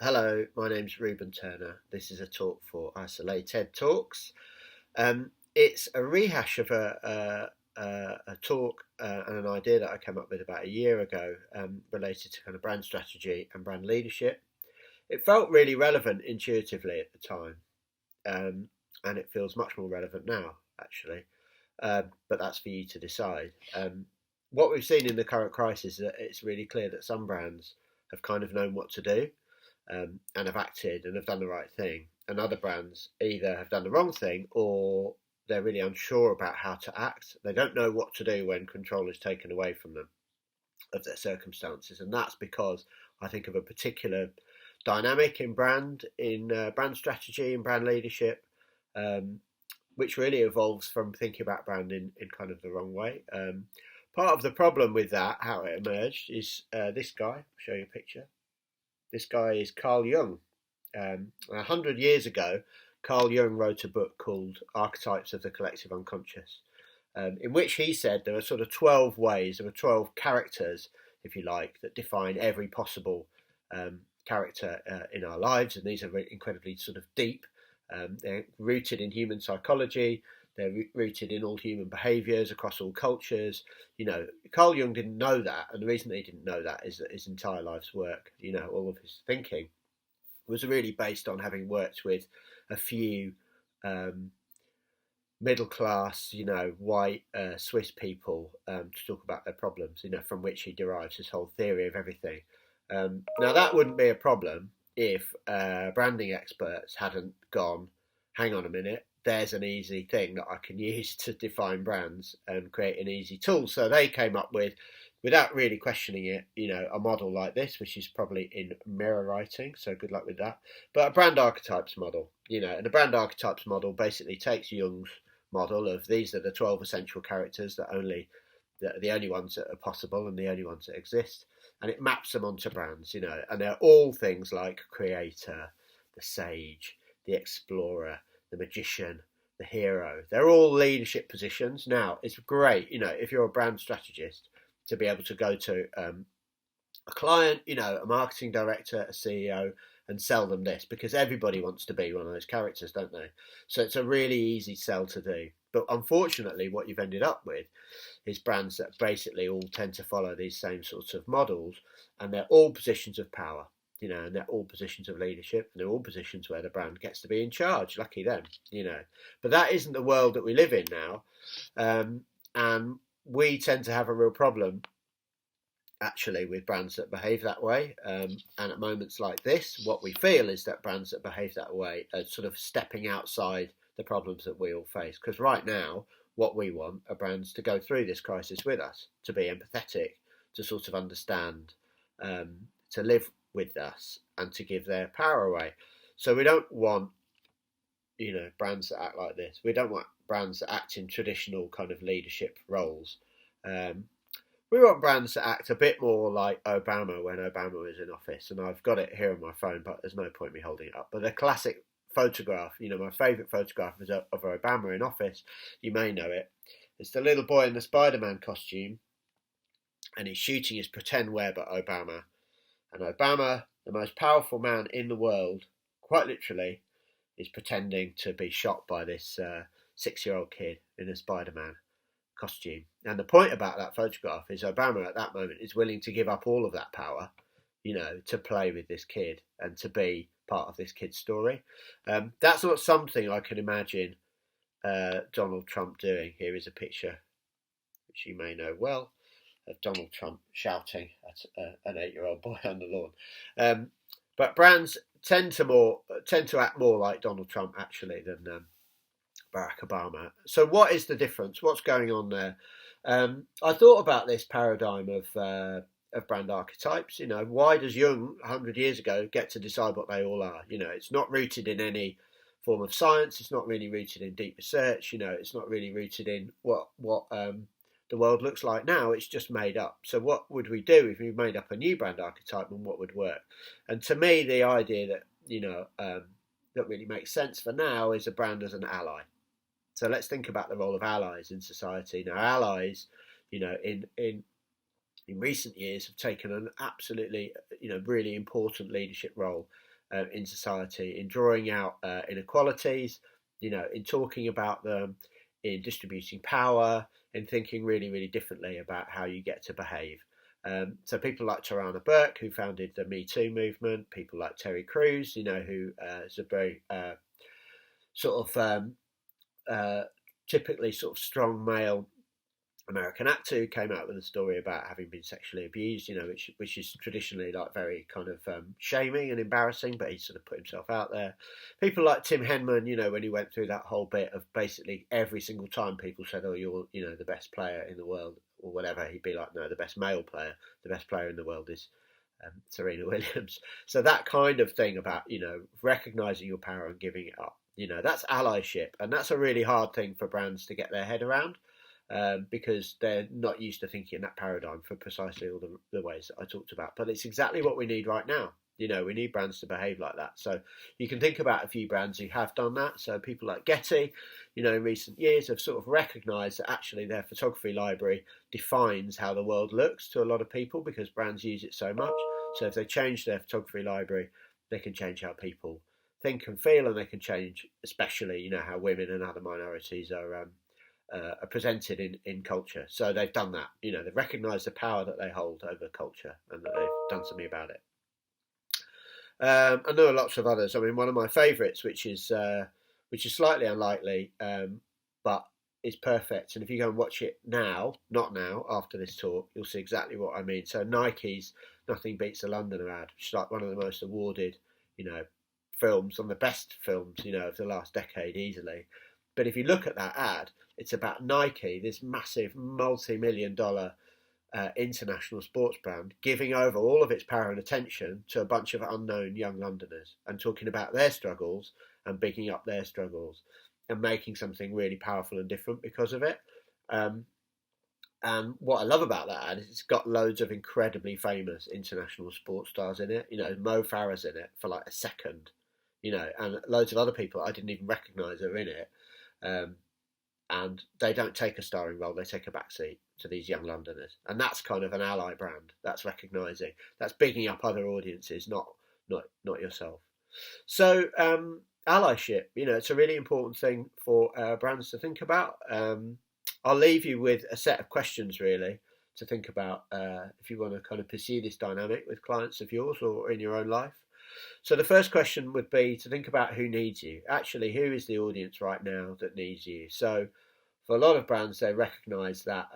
Hello, my name's Reuben Turner. This is a talk for Isolated Talks. It's a rehash of a talk and an idea that I came up with about a year ago related to kind of brand strategy and brand leadership. It felt really relevant intuitively at the time, and it feels much more relevant now, actually. But that's for you to decide. What we've seen in the current crisis is that it's really clear that some brands have kind of known what to do and have acted and have done the right thing. And other brands either have done the wrong thing or they're really unsure about how to act. They don't know what to do when control is taken away from them of their circumstances. And that's because I think of a particular dynamic in brand strategy and brand leadership, which really evolves from thinking about brand in kind of the wrong way. Part of the problem with that, how it emerged, is this guy. I'll show you a picture. This guy is Carl Jung. 100 years ago, Carl Jung wrote a book called Archetypes of the Collective Unconscious, in which he said there are sort of 12 ways, there are 12 characters, if you like, that define every possible character in our lives. And these are incredibly sort of deep. They're rooted in human psychology. They're rooted in all human behaviours across all cultures. Carl Jung didn't know that, and the reason that he didn't know that is that his entire life's work, all of his thinking, was really based on having worked with a few middle class, white Swiss people to talk about their problems, from which he derives his whole theory of everything. Now, that wouldn't be a problem if branding experts hadn't gone, hang on a minute, there's an easy thing that I can use to define brands and create an easy tool. So they came up with, without really questioning it, a model like this, which is probably in mirror writing. So good luck with that. But a brand archetypes model, and a brand archetypes model basically takes Jung's model of these are the 12 essential characters that the only ones that are possible and the only ones that exist. And it maps them onto brands, and they're all things like creator, the sage, the explorer, the magician, the hero. They're all leadership positions. Now, it's great, if you're a brand strategist, to be able to go to a client, a marketing director, a CEO, and sell them this, because everybody wants to be one of those characters, don't they? So it's a really easy sell to do. But unfortunately, what you've ended up with is brands that basically all tend to follow these same sorts of models, and they're all positions of power. And they're all positions of leadership, and they're all positions where the brand gets to be in charge. Lucky them, But that isn't the world that we live in now, and we tend to have a real problem, actually, with brands that behave that way. And at moments like this, what we feel is that brands that behave that way are sort of stepping outside the problems that we all face. Because right now, what we want are brands to go through this crisis with us, to be empathetic, to sort of understand, to live with us, and to give their power away. So we don't want, brands that act like this. We don't want brands that act in traditional kind of leadership roles. We want brands that act a bit more like Obama when Obama was in office. And I've got it here on my phone, but there's no point me holding it up. But the classic photograph, my favourite photograph of Obama in office, you may know it. It's the little boy in the Spider-Man costume, and he's shooting his pretend web at Obama. And Obama, the most powerful man in the world, quite literally, is pretending to be shot by this 6-year-old kid in a Spider-Man costume. And the point about that photograph is Obama at that moment is willing to give up all of that power, to play with this kid and to be part of this kid's story. That's not something I can imagine Donald Trump doing. Here is a picture, which you may know well, of Donald Trump shouting at an 8-year-old boy on the lawn. But brands tend to act more like Donald Trump, actually, than Barack Obama. So what is the difference? What's going on there? I thought about this paradigm of brand archetypes. Why does Jung 100 years ago get to decide what they all are? It's not rooted in any form of science. It's not really rooted in deep research. It's not really rooted in what the world looks like now. It's just made up. So what would we do if we made up a new brand archetype, and what would work? And to me, the idea that that really makes sense for now is a brand as an ally. So let's think about the role of allies in society. Now, allies, in recent years have taken an absolutely, really important leadership role. in society, in drawing out inequalities, in talking about them, in distributing power, in thinking really, really differently about how you get to behave. So people like Tarana Burke, who founded the Me Too movement, people like Terry Crews, who is a very sort of typically sort of strong male American actor who came out with a story about having been sexually abused, which is traditionally like very kind of shaming and embarrassing, but he sort of put himself out there. People like Tim Henman, when he went through that whole bit of basically every single time people said, "Oh, you're the best player in the world," or whatever, he'd be like, "No, the best male player, the best player in the world is Serena Williams." So that kind of thing about recognizing your power and giving it up, that's allyship, and that's a really hard thing for brands to get their head around. Because they're not used to thinking in that paradigm for precisely all the ways that I talked about. But it's exactly what we need right now. We need brands to behave like that. So you can think about a few brands who have done that. So people like Getty, in recent years have sort of recognised that actually their photography library defines how the world looks to a lot of people because brands use it so much. So if they change their photography library, they can change how people think and feel, and they can change especially, how women and other minorities are presented in culture. So they've done that. They've recognised the power that they hold over culture and that they've done something about it. And there are lots of others. I mean, one of my favourites, which is slightly unlikely, but is perfect. And if you go and watch it now, not now, after this talk, you'll see exactly what I mean. So Nike's "Nothing Beats a Londoner" ad, which is like one of the most awarded, films, one of the best films, of the last decade easily. But if you look at that ad, it's about Nike, this massive multi-million-dollar international sports brand, giving over all of its power and attention to a bunch of unknown young Londoners and talking about their struggles and bigging up their struggles and making something really powerful and different because of it. And what I love about that ad is it's got loads of incredibly famous international sports stars in it. Mo Farah's in it for like a second, and loads of other people I didn't even recognise are in it. And they don't take a starring role, they take a backseat to these young Londoners. And that's kind of an ally brand. That's recognising, that's bigging up other audiences, not yourself. So allyship, it's a really important thing for brands to think about. I'll leave you with a set of questions really to think about if you want to kind of pursue this dynamic with clients of yours or in your own life. So the first question would be to think about who needs you. Actually, who is the audience right now that needs you? So for a lot of brands, they recognise that,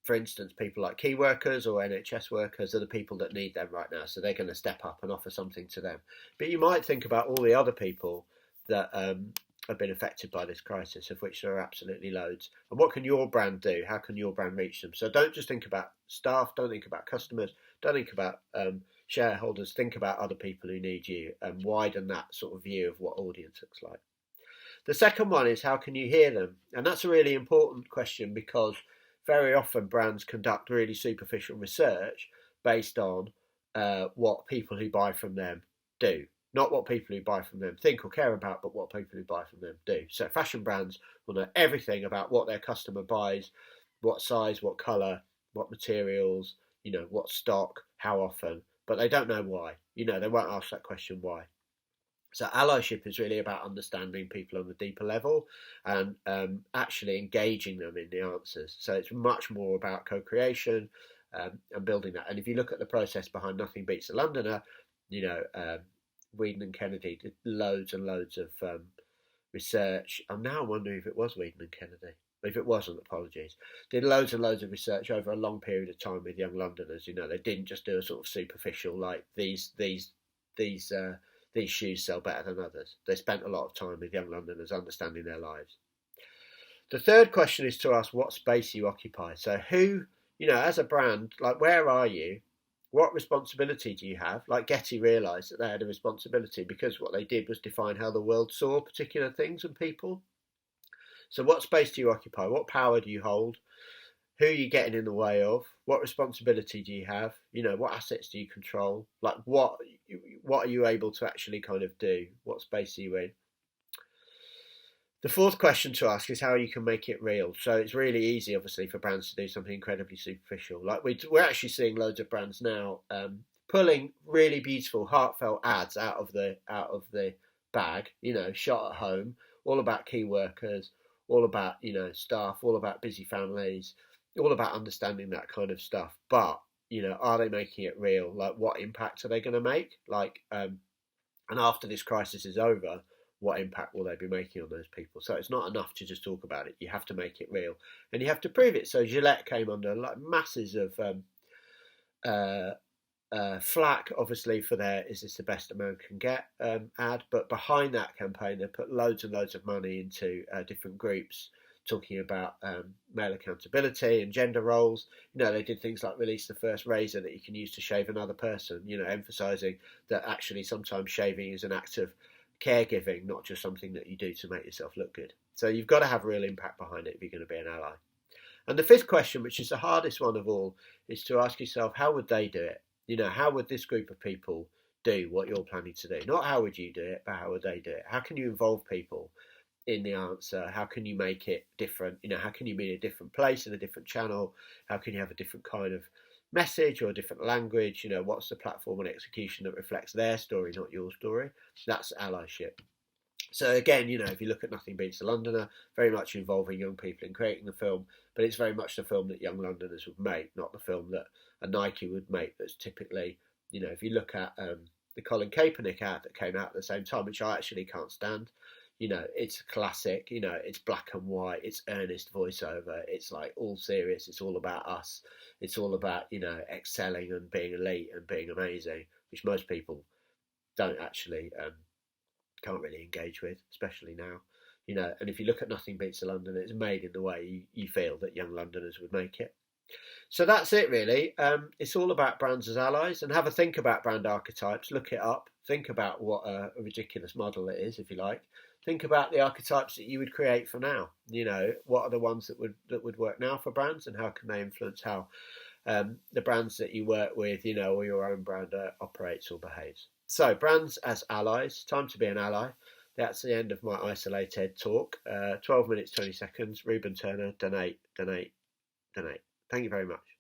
for instance, people like key workers or NHS workers are the people that need them right now. So they're going to step up and offer something to them. But you might think about all the other people that have been affected by this crisis, of which there are absolutely loads. And what can your brand do? How can your brand reach them? So don't just think about staff, don't think about customers, don't think about shareholders, think about other people who need you and widen that sort of view of what audience looks like. The second one is how can you hear them? And that's a really important question because very often brands conduct really superficial research based on what people who buy from them do. Not what people who buy from them think or care about, but what people who buy from them do. So fashion brands will know everything about what their customer buys, what size, what colour, what materials, what stock, how often, but they don't know why. They won't ask that question why. So allyship is really about understanding people on a deeper level and actually engaging them in the answers. So it's much more about co-creation and building that. And if you look at the process behind Nothing Beats a Londoner, Whedon and Kennedy did loads and loads of research. I'm now wondering if it was Whedon and Kennedy. If it wasn't, apologies. Did loads and loads of research over a long period of time with young Londoners. They didn't just do a sort of superficial like these shoes sell better than others. They spent a lot of time with young Londoners understanding their lives. The third question is to ask what space you occupy. So who, as a brand, like where are you? What responsibility do you have? Like Getty realised that they had a responsibility because what they did was define how the world saw particular things and people. So what space do you occupy? What power do you hold? Who are you getting in the way of? What responsibility do you have? What assets do you control? Like what are you able to actually kind of do? What space are you in? The fourth question to ask is how you can make it real. So it's really easy, obviously, for brands to do something incredibly superficial. Like we're actually seeing loads of brands now pulling really beautiful, heartfelt ads out of the bag, shot at home, all about key workers, all about staff, all about busy families, all about understanding that kind of stuff. But are they making it real? Like, what impact are they going to make? Like, and after this crisis is over, what impact will they be making on those people? So it's not enough to just talk about it. You have to make it real, and you have to prove it. So Gillette came under like masses of uh, flack, obviously, for their "Is this the best a man can get" ad, but behind that campaign, they put loads and loads of money into different groups talking about male accountability and gender roles. They did things like release the first razor that you can use to shave another person. Emphasising that actually sometimes shaving is an act of caregiving, not just something that you do to make yourself look good. So you've got to have real impact behind it if you're going to be an ally. And the fifth question, which is the hardest one of all, is to ask yourself, how would they do it? How would this group of people do what you're planning to do? Not how would you do it, but how would they do it? How can you involve people in the answer? How can you make it different? How can you be in a different place, in a different channel? How can you have a different kind of message or a different language? What's the platform and execution that reflects their story, not your story? That's allyship. So again, if you look at Nothing Beats a Londoner, very much involving young people in creating the film, but it's very much the film that young Londoners would make, not the film that a Nike would make. That's typically, if you look at the Colin Kaepernick ad that came out at the same time, which I actually can't stand. It's a classic. It's black and white. It's earnest voiceover. It's like all serious. It's all about us. It's all about excelling and being elite and being amazing, which most people don't actually. Can't really engage with, especially now. And if you look at Nothing Beats a London, it's made in the way you feel that young Londoners would make it. So that's it, really. It's all about brands as allies, and have a think about brand archetypes. Look it up. Think about what a ridiculous model it is, if you like. Think about the archetypes that you would create for now. What are the ones that would work now for brands, and how can they influence how the brands that you work with, or your own brand operates or behaves. So, brands as allies. Time to be an ally. That's the end of my isolated talk. 12 minutes, 20 seconds. Reuben Turner, donate, donate, donate. Thank you very much.